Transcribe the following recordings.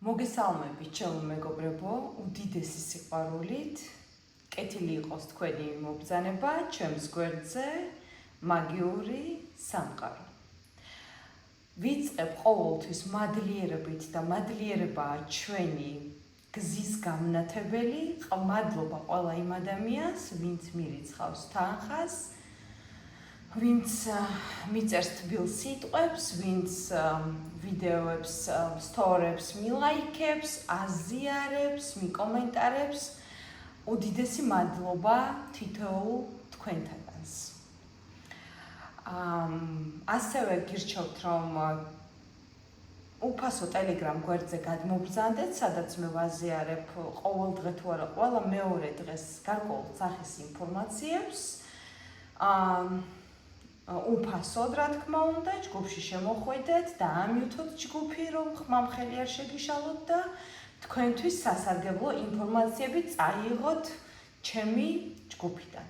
მოგესალმებით, ჩემო მეგობრებო, უდიდესი სიყვარულით. კეთილი იყოს თქვენი მობრძანება ჩემს გვერდზე, მაგიური სამყარო. ვიწყებ ყოველთვის მადლიერებით და მადლიერებაა ჩვენი გზის გამნათებელი. მადლობა ყველა იმ ადამიანს, ვინც მირიცხავს თანხას, ვინც მიწერს თბილ სიტყვებს, ვინც ვიდეოებს სტორებს მილაიქებს, აზიარებს, მიკომენტარებს. უდიდესი მადლობა თითოეულ თქვენთანს. ასევე გირჩევთ, რომ უფასო Telegram გვერდზე გადმობრძანდეთ, სადაც მე ვაზიარებ ყოველ დღე თუ არა ყველა მეორე დღეს გარკვეულ სახის ინფორმაციებს. უფასოდ, რა თქმა უნდა, ჯგუფში შემოხვიდეთ და ამიუთოთ ჯგუფი, რომ ხმამხელი არ შეგიშალოთ და თქვენთვის სასარგებლო ინფორმაციები წაიღოთ ჩემი ჯგუფიდან.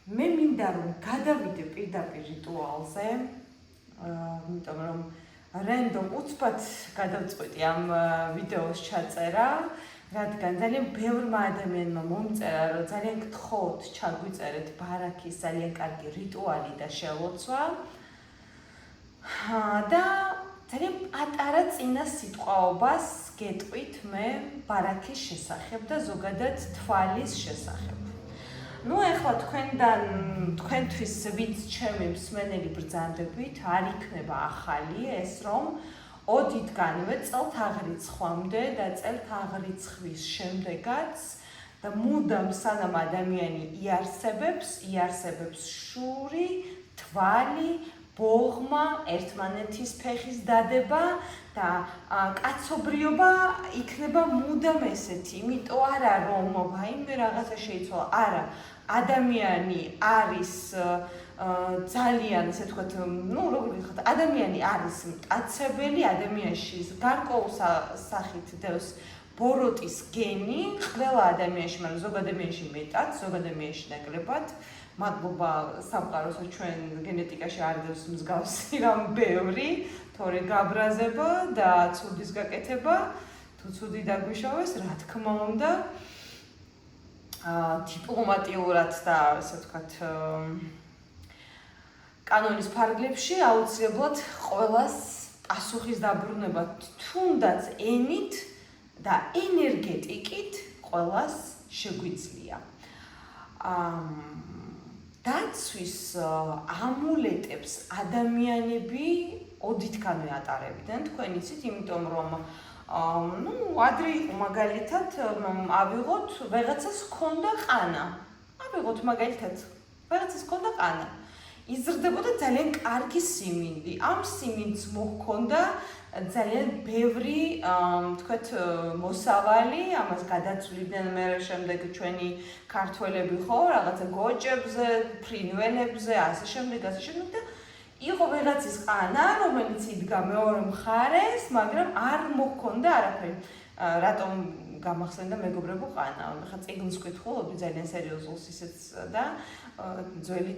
მე მინდა რომ გადავიდე პირდაპირ რიტუალზე, იმიტომ რომ რენდომ უცბად გადავწყვიტი ამ ვიდეოს ჩაწერა, რადგან ძალიან ბევრმა ადამიანმა მომწერა, რომ ძალიან გთხოვთ ჩაგვიწერეთ ბარაქის ძალიან კარგი რიტუალი და შელოცვა. და ძალიან პატარა წინა სიტყვაობას გეტყვით მე ბარაქის შესახებ და ზოგადად თვალის შესახებ. ეხლა თქვენთვის ვინც ჩემი მსმენელი ბრძანდებით, არ იქნება ახალი ეს, რომ ოდითგანვე წელთაღრიცხვამდე და წელთაღრიცხვის შემდეგაც და მუდამ სანამ ადამიანი იარსებებს შური, თვალი, ბოღმა, ერთმანეთის ფეხის დადება და კაცობრიობა იქნება მუდამ ესეთი. იმიტომ არა რომ ვაიმე რაღაცა შეიცვალა, არა, ადამიანი არის ძალიან, ესე ვთქვათ, როგორ გითხრათ, ადამიანი არის მტაცებელი, ადამიანში გარკვეულ სახით დევს ბოროტის გენი, ყველა ადამიანში, მაგრამ ზოგ ადამიანში მეტად, ზოგ ადამიანში ნაკლებად. მადლობა სამყაროს, რომ ჩვენ გენეტიკაში არ დევს მსგავსი რამ ბევრი, თორე გაბრაზება და ცუდის გაკეთება, თუ ცუდი დაგვიშავეს, რა თქმა უნდა, დიპლომატიურად და ასე ვთქვათ, კანონის ფარგლებში აუცილებლად ყველას პასუხის დაბრუნება თუნდაც ენით და ენერგეტიკით ყველას შეგვიძლია. დაცვის ამულეტებს ადამიანები ოდითგანვე ატარებდნენ, თქვენ იცით, იმიტომ რომ ადრე იყო მაგალითად ავიღოთ ვეღაცას ჰქონდა ყანა. ავიღოთ მაგალითად ვეღაცას ჰქონდა ყანა. იზრდებოდა ძალიან კარგი სიმინდი. ამ სიმინდს მოჰქონდა ძალიან ბევრი, თქვათ, მოსავალი, ამას გადაცვლიდნენ მე შემდეგ ჩვენი ქართველები ხო, რაღაცა გოჭებზე, ფრინველებზე, ასე შემდეგ და იყო ვეღაცის ყანა, რომელიც იდგა მეორე მხარეს, მაგრამ არ მოჰქონდა არაფერი. რატომ გამახსენდა მეგობრებო ყანა? ხა წიგნს ვკითხულობდი ძალიან სერიოზულს ისეც და ძველი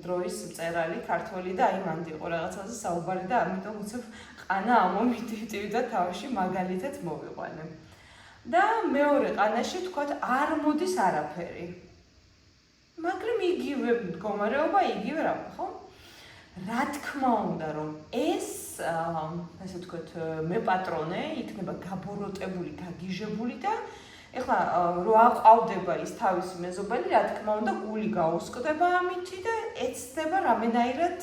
დროის მწერალი ქართველი და აი მანდ იყო რაღაცაზე საუბარი და ამიტომ უცებ ყანა ამომიტივდი და თავში მაგალითად მოვიყვანე. და მეორე ყანაში თქვათ არ მოდის არაფერი. მაგრამ იგივე მდგომარეობა, იგივე რამე, ხო? რა თქმა უნდა, რომ ეს, ასე ვთქვათ, მეპატრონე იქნება გაბოროტებული, გაგიჟებული და ეხლა რო აყვავდება ის თავისი მეზობელი, რა თქმა უნდა, გული გაუსკდება ამითი და ეცდება რამენაირად,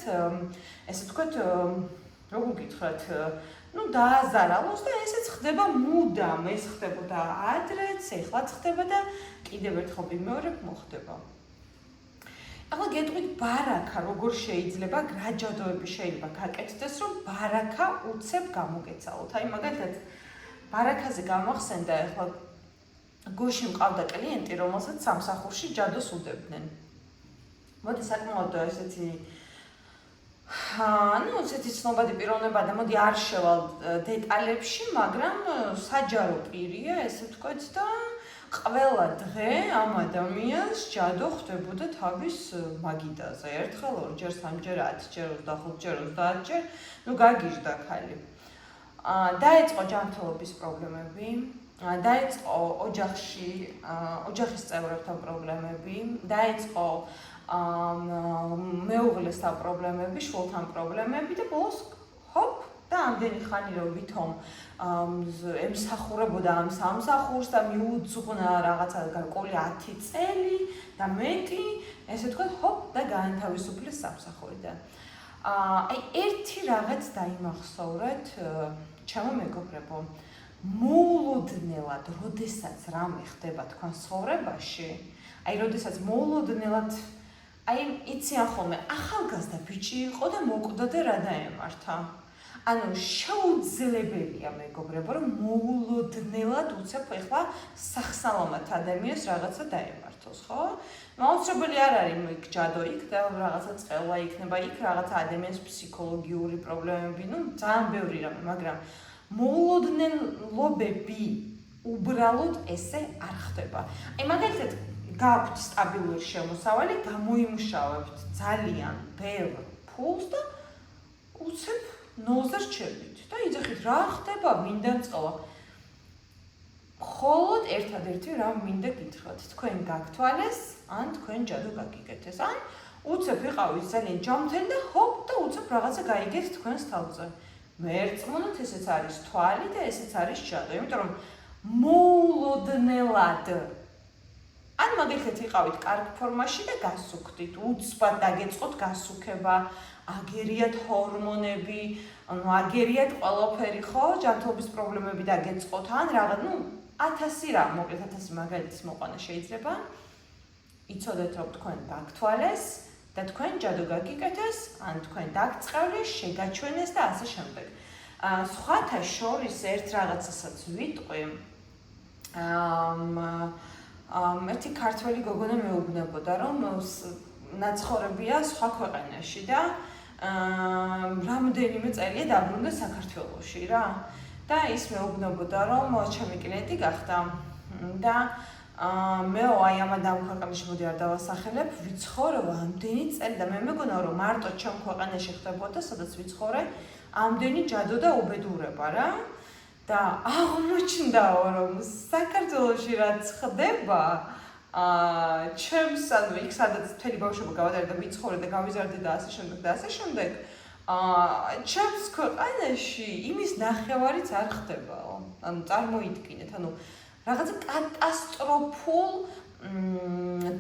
ესე ვთქვათ, როგორ გითხრათ, დააზარალოს და ესეც ხდება მუდამ, ეს ხდებოდა ადრეც, ეხლაც ხდება და კიდევ ერთხელ ვიმეორებ, მოხდება. ახლა გეტყვით ბარაქა როგორ შეიძლება, რა ჯადოები შეიძლება გაკეთდეს, რომ ბარაქა უცებ გამოგეცალოთ. აი მაგალითად ბარაქაზე გამახსენდა, ახლა გუშინ მყავდა კლიენტი, რომელსაც სამსახურში ჯადოს უდებდნენ. მოდი საკმაოდ ესეთი ესეთი ცნობადი პიროვნება და მოდი არ შევალ დეტალებში, მაგრამ საჯარო პირია, ესე ვთქვათ და ყველა დღე ამ ადამიანს ჯადო ხდებოდა თავის მაგიდაზე. ერთხელ, ორჯერ, სამჯერ, 10ჯერ, 25ჯერ, 30ჯერ, გაგიჟდა ხალი. დაიწყო ჯანმრთელობის პრობლემები, დაიწყო ოჯახის წევრებთან პრობლემები, დაიწყო მეუღლესთან პრობლემები, შვილთან პრობლემები და ბოლოს ჰოპ და ამდენი ხანი რომ ვითომ ემსახურებოდა ამ სამსახურს და მიუძღვნა რაღაცა გარკვეული 10 წელი და მეტი, ესე ვთქვათ, ჰოპ და გაანთავისუფლეს სამსახურიდან. აი ერთი რაღაც დაიმახსოვრეთ ჩემო მეგობრებო, მოულოდნელად, როდესაც რამე ხდება თქვენ ცხოვრებაში, აი როდესაც მოულოდნელად აი იციან ხოლმე ახალგაზრდა ბიჭი იყო და მოკვდა და რა დაემართა. ანუ შეუძლებელია მეგობრებო, რომ მოულოდნელად უცებ ეხლა სახსალამად ადამიანს რაღაცა დაემართოს, ხო? მაუწყებელი არ არის იქ ჯადო იქ და რაღაცა წელა იქნება იქ რაღაცა ადამიანის ფსიქოლოგიური პრობლემები, ну ძალიან ბევრი რამე, მაგრამ მოულოდნელობები უბრალოდ ესე არ ხდება. აი მაგალითად გაქვთ სტაბილური შემოსავალი, გამოიმუშავებთ ძალიან ბევრ ფულს და უცებ ნულზე რჩებით და იძახით რა ხდება, მინდა წყლა. მხოლოდ ერთადერთი რამ მინდა გითხრათ, თქვენ გაგთვალეს, ან თქვენ ჯადო გაგიგეთეს, ან უცებ ვიყავით ძალიან ჯამთელი და ჰოპ და უცებ რაღაცა გაიგეთ თქვენს თავზე. მერწმუნოთ, ესეც არის თვალი და ესეც არის ჯადო, იმიტომ რომ მოულოდნელად ან მაგალითად იყავით კარგ ფორმაში და გასუქდით, უცბად დაგეწყოთ გასუქება, აგერიათ ჰორმონები, ანუ აგერიათ ყველაფერი, ხო, ჯანმრთელობის პრობლემები დაგეწყოთ, ან რაღაც, ну 1000 რა, მოკლედ 1000 მაგალითის მოყვანა შეიძლება. იცოდეთ, რომ თქვენ გაგთვალეს და თქვენ ჯადო გაგიკეთეს, ან თქვენ დაგწყევლეს, შეგაჩვენეს და ასე შემდეგ. სხვათა შორის ერთ რაღაცასაც ვიტყვი. ერთი ქართველი გოგონა მეუბნებოდა, რომ ნაცხოვრებია სხვა ქვეყანაში და რამდენიმე წელია დაბრუნდა საქართველოში რა. და ის მეუბნებოდა, რომ ჩემი კლიენტი გახდა და მე აი ამ ქვეყანაში მოდი არ დავასახელებ, ვიცხოვრობ ამდენი წელი და მე მეგონა რომ მარტო ჩემ ქვეყანაში ხდებოდა, სადაც ვიცხოვრე, ამდენი ჯადო და უბედურება რა. და აღმოჩნდაო, რომ საქართველოში რაც ხდება, ჩემს ანუ იქ სადაც მთელი ბავშვობა გავატარე და ვიცხოვრე და გავიზარდე და ასე შემდეგ და ასე შემდეგ, ჩემს ქვეყანაში იმის ნახევარიც არ ხდებაო. ანუ წარმოიდგინეთ, ანუ რაღაცა კატასტროფულ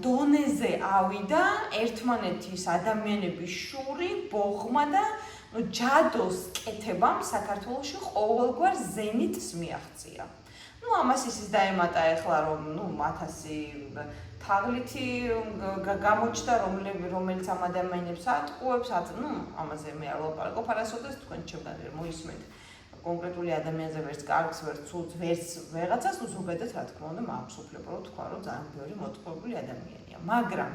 დონეზე ავიდა ერთმანეთის ადამიანების შური, ბოხმა და ჯადოს კეთებამ საქართველოში ყოველგვარ ზენიტს მიაღწია. ну ამას ისიც დაემატა ეხლა რომ ну 1000 თაღლითი გამოჩნდა რომელიც ამ ადამიანებს ატყუებს, ну ამაზე მე არ ვლაპარაკობ არასოდეს, თქვენ ჩემგან მოისმენთ კონკრეტული ადამიანზე ვერც კარგს, ვერც ცუდს, ვერც ვეღაცას, ну ზოგადად რა თქმა უნდა მაქვს უფლება რომ თქვა რომ ძალიან ბევრი მოტყუებული ადამიანია, მაგრამ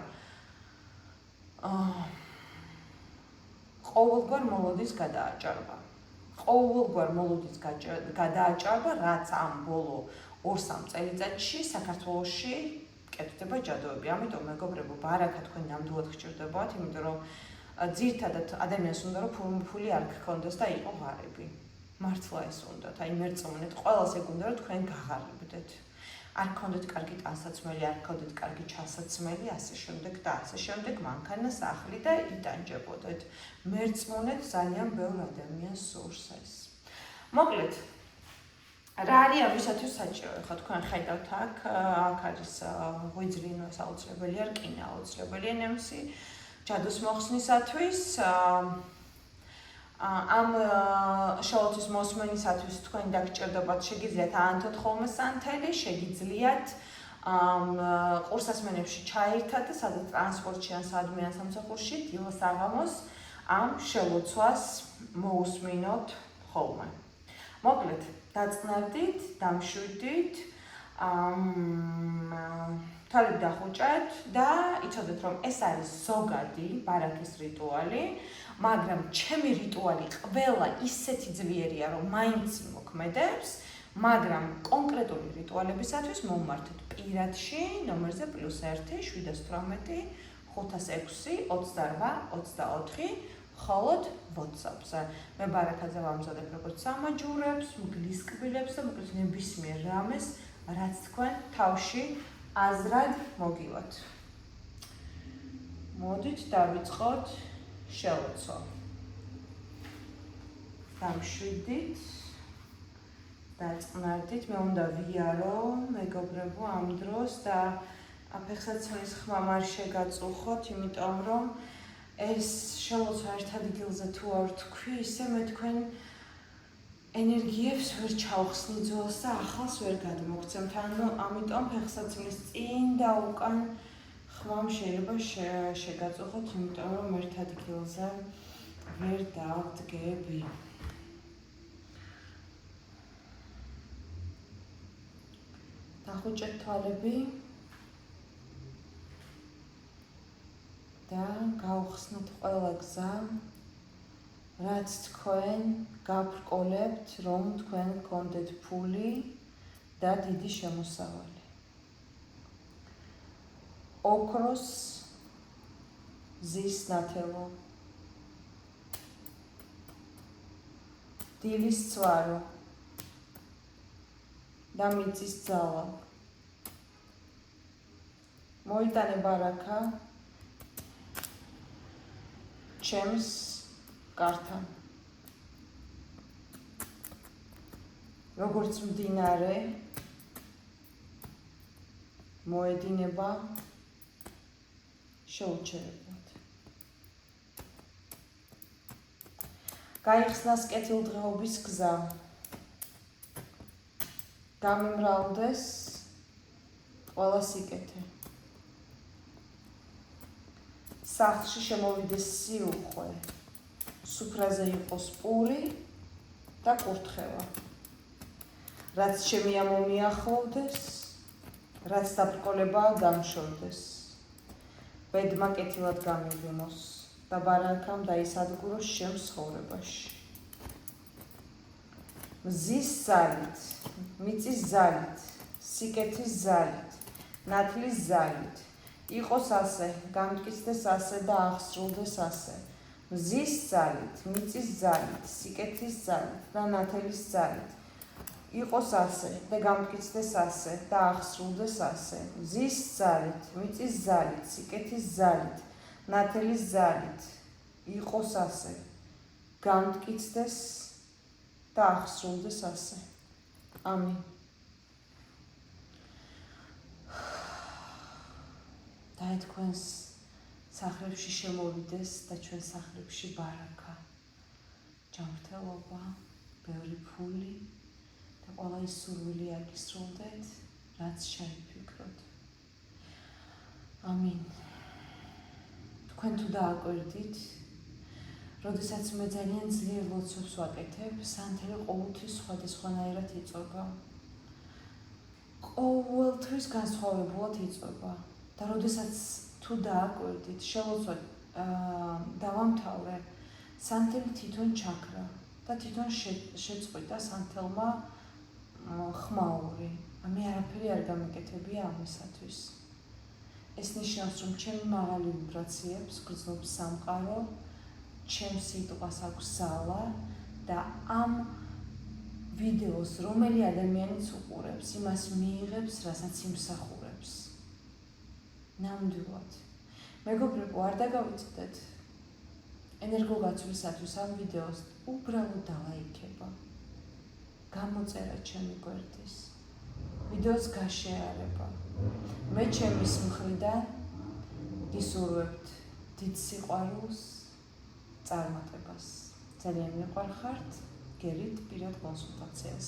ყოველგვარ მოლოდის გადააჭარბა. ყოველგვარ მოლოდის გადააჭარბა, რაც ამ ბოლო 2-3 წელიწადში საქართველოში კეთდება ჯადოები. ამიტომ მეგობრებო, ბარაკა თქვენ ნამდვილად გჭირდებათ, იმიტომ რომ ძირითადად ადამიანს უნდა რომ ფული არ გქონდეს და იყო ღარიბი. მართლა ეს უნდათ, აი მერწმუნეთ, ყველას ეგ უნდა რომ თქვენ გაღარიბდეთ. არ გქონდეთ კარგი ტანსაცმელი, არ გქონდეთ კარგი ჩასაცმელი, ასე შემდეგ და ასე შემდეგ, მანქანა, სახლი და იტანჯებოდეთ. მერწმუნეთ, ძალიან ბევრ ადამიანს სურს ეს. მოკლედ, რა არის ამისათვის საჭირო? ხო, თქვენ ხედავთ აქ არის ღვიძლი, ეს აუცილებელია, რკინა აუცილებელია ნემსი ჯადოს მოხსნისათვის. ამ შოუთვის მოსმენისათვის თქვენ დაგჭირდებათ, შეგიძლიათ აანთოთ ხოლმე სანთელი, შეგიძლიათ ყურსასმენებში ჩაერთათ და სადაც ტრანსპორტში ან სადმე ან სამსახურში დილას აღამოს ამ შელოცვას მოусმინოთ ხოლმე. მოკლედ, დაწყნარდით, დამშვიდით, თვალები დახუჭეთ და იცოდეთ, რომ ეს არის ზოგადი ბარაქის რიტუალი, მაგრამ ჩემი რიტუალი ყველა ისეთი ძლიერია, რომ მაინც მოქმედებს, მაგრამ კონკრეტული რიტუალებისათვის მომმართეთ პირადში ნომერზე +1 718 506 28 24 ხოლოდ WhatsApp-ზე. მე ბარაქაძე ვამზადებ როგორც სამაჯურებს, მგლის კბილებს და მოკლედ ნებისმიერ რამეს, რაც თქვენ თავში აზრად მოგივათ. მოდით დავიწყოთ შელოცვა. დამშვიდით, დაწყნარდით, მე უნდა ვიარო, მეგობრებო, ამ დროს და აფეხსაცმლის ხმამ არ შეგაწუხოთ, იმიტომ რომ ეს შელოცვა ერთ ადგილზე თუ არ თქვი, ისე მე თქვენ ენერგიებს ვერ ჩავხსნი ძველს და ახალს ვერ გადმოგცემთ. ანუ ამიტომ ფეხსაცმლის წინ და უკან ხმამ შეიძლება შეგაწუხოთ, იმიტომ რომ ერთ ადგილზე ვერ დავდგები. დახუჭეთ თვალები და გავხსნათ ყველა გზა, რაც თქვენ გაბრკოლებთ, რომ თქვენ გქონდეთ ფული და დიდი შემოსავალი. ოქროს ზის ნათელო, დილის ცვარო და მიწის ძალა. მოიტანე ბარაქა ჩემს კართან. როგორც მდინარე მოედინება შეუჩერებლად. გაიხსნას კეთილდღეობის გზა. გამიმრავლდეს ყველა სიკეთე. სახლში შემოვიდეს სიუხვე. სუფრაზე იყოს პური და კურთხევა. რაც შემია მომიახლოვდეს, რაც დაბრკოლებაა გამშორდეს. ბედმა კეთილად გამივიმოს და ბარაქამ დაისადგუროს შენ ცხოვრებაში. მზის ზალით, მიწის ზალით, სიკეთის ზალით, ნათლის ზალით, იყოს ასე, გამტკიცდეს ასე და აღსრულდეს ასე. მზის ზალით, მიწის ზალით, სიკეთის ზალით და ნათლის ზალით, იყოს ასე და გამტკიცდეს ასე და აღსრულდეს ასე. მზის ზალით, მიწის ზალით, სიკეთის ზალით, ნათლის ზალით, იყოს ასე, გამტკიცდეს და აღსრულდეს ასე. ამინ. და თქვენს სახლებში შემოვიდეს და ჩვენ სახლებში ბარაქა, ჯანმრთელობა, ბევრი ფული და ყველა ის სურვილი აგისრულდეთ, რაც შეიფიქროთ. ამინ. თქვენ თუ დააკვირდით, როდესაც მე ძალიან ძლიერ ლოცვებს ვაკეთებ, სანთელი ყოველთვის სხვადასხვანაირად იწვება. ყოველთვის განსხვავებულად იწვება. და როდესაც თუ დააკვირდით, შელოცვა დავამთავრე, სანთელი თვითონ ჩაქრა და თვითონ შეწყვიტა სანთელმა ხმაური. მე არაფერი არ გამეკეთებია ამისათვის. ეს ნიშნავს, რომ ჩემი მაღალი ვიბრაციებს გრძნობს სამყარო, ჩემს სიტყვას აქვს ზალა და ამ ვიდეოს რომელი ადამიანიც უყურებს, იმას მიიღებს, რასაც იმსახურებს. ნამდვილად. მეგობრებო, არ დაგავიწყდეთ ენერგოგაცვლისათვის ამ ვიდეოს უბრალოდ დალაიქება. გამოწერა ჩემი გვერდის. ვიდეოს გაშეარება. მე ჩემის მხრიდან გისურვებთ დიდ სიყვარულს, წარმატებას. ძალიან მიყვარხართ, გერით პირად კონსულტაციას.